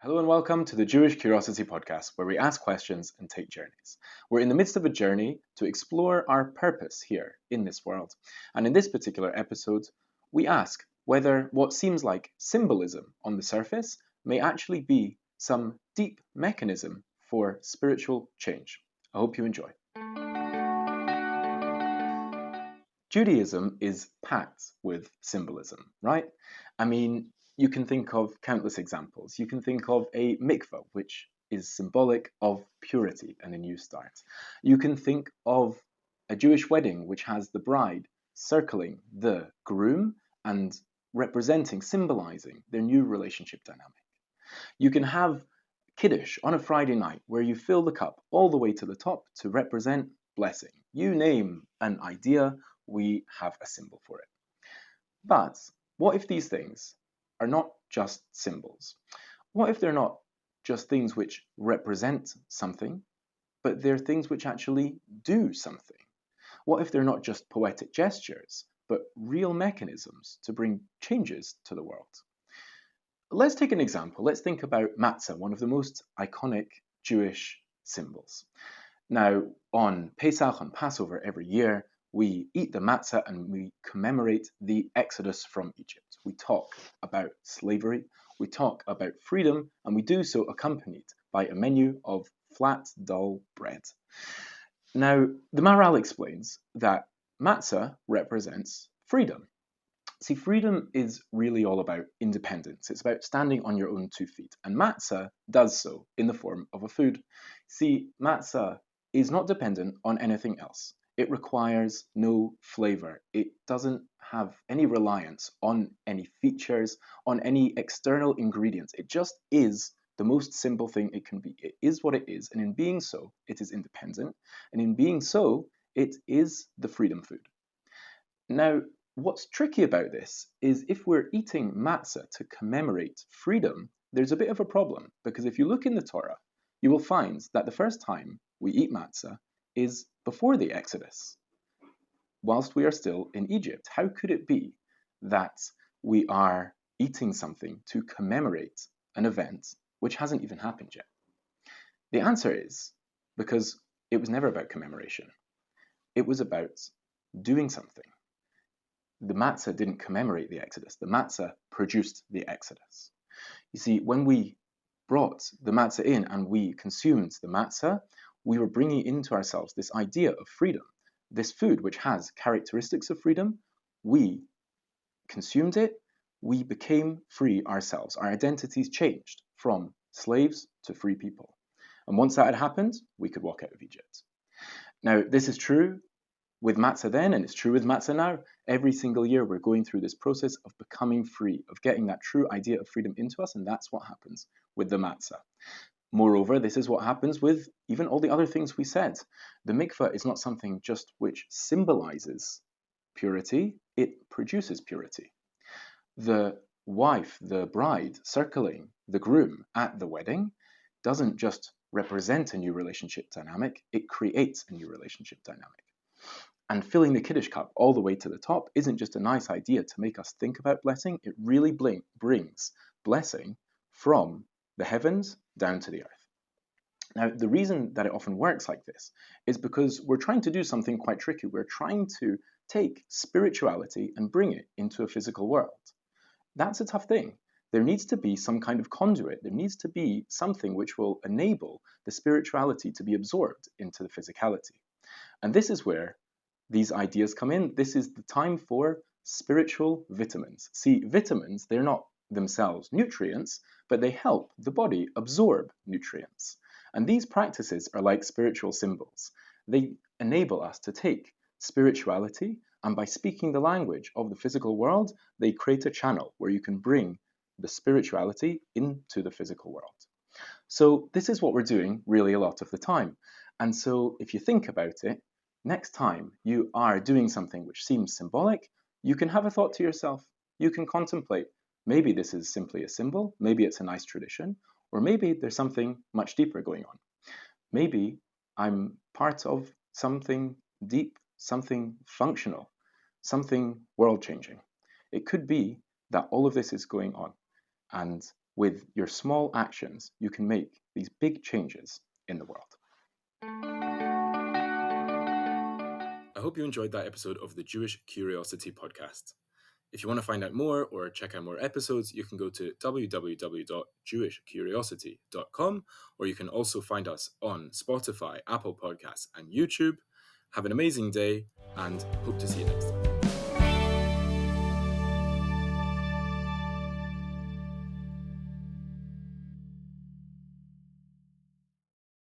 Hello and welcome to the Jewish Curiosity Podcast, where we ask questions and take journeys. We're in the midst of a journey to explore our purpose here in this world. And in this particular episode, we ask whether what seems like symbolism on the surface may actually be some deep mechanism for spiritual change. I hope you enjoy. Judaism is packed with symbolism, right? I mean, you can think of countless examples. You can think of a mikveh, which is symbolic of purity and a new start. You can think of a Jewish wedding, which has the bride circling the groom and representing, symbolizing their new relationship dynamic. You can have Kiddush on a Friday night, where you fill the cup all the way to the top to represent blessing. You name an idea, we have a symbol for it. But what if these things are not just symbols? What if they're not just things which represent something, but they're things which actually do something? What if they're not just poetic gestures, but real mechanisms to bring changes to the world? Let's take an example. Let's think about matzah, one of the most iconic Jewish symbols. Now, on Pesach, on Passover every year, we eat the matzah and we commemorate the exodus from Egypt. We talk about slavery, we talk about freedom, and we do so accompanied by a menu of flat, dull bread. Now, the Maharal explains that matzah represents freedom. See, freedom is really all about independence. It's about standing on your own 2 feet. And matzah does so in the form of a food. See, matzah is not dependent on anything else. It requires no flavor. It doesn't have any reliance on any features, on any external ingredients. It just is the most simple thing it can be. It is what it is. And in being so, it is independent. And in being so, it is the freedom food. Now, what's tricky about this is if we're eating matzah to commemorate freedom, there's a bit of a problem, because if you look in the Torah, you will find that the first time we eat matzah is before the Exodus, whilst we are still in Egypt. How could it be that we are eating something to commemorate an event which hasn't even happened yet? The answer is because it was never about commemoration. It was about doing something. The matzah didn't commemorate the Exodus. The matzah produced the Exodus. You see, when we brought the matzah in and we consumed the matzah, we were bringing into ourselves this idea of freedom. This food, which has characteristics of freedom, we consumed it, we became free ourselves. Our identities changed from slaves to free people. And once that had happened, we could walk out of Egypt. Now, this is true with matzah then, and it's true with matzah now. Every single year, we're going through this process of becoming free, of getting that true idea of freedom into us, and that's what happens with the matzah. Moreover, this is what happens with even all the other things we said. The mikveh is not something just which symbolizes purity, it produces purity. The wife, the bride, circling the groom at the wedding doesn't just represent a new relationship dynamic, it creates a new relationship dynamic. And filling the Kiddush cup all the way to the top isn't just a nice idea to make us think about blessing, it really brings blessing from the heavens down to the earth. Now, the reason that it often works like this is because we're trying to do something quite tricky. We're trying to take spirituality and bring it into a physical world. That's a tough thing. There needs to be some kind of conduit. There needs to be something which will enable the spirituality to be absorbed into the physicality. And this is where these ideas come in. This is the time for spiritual vitamins. See, vitamins, they're not themselves nutrients, but they help the body absorb nutrients. And these practices are like spiritual symbols. They enable us to take spirituality, and by speaking the language of the physical world, they create a channel where you can bring the spirituality into the physical world. So this is what we're doing really a lot of the time. And so if you think about it, next time you are doing something which seems symbolic, you can have a thought to yourself. You can contemplate, maybe this is simply a symbol, maybe it's a nice tradition, or maybe there's something much deeper going on. Maybe I'm part of something deep, something functional, something world-changing. It could be that all of this is going on, and with your small actions, you can make these big changes in the world. I hope you enjoyed that episode of the Jewish Curiosity podcast. If you want to find out more or check out more episodes, you can go to www.jewishcuriosity.com, or you can also find us on Spotify, Apple Podcasts, and YouTube. Have an amazing day, and hope to see you next time.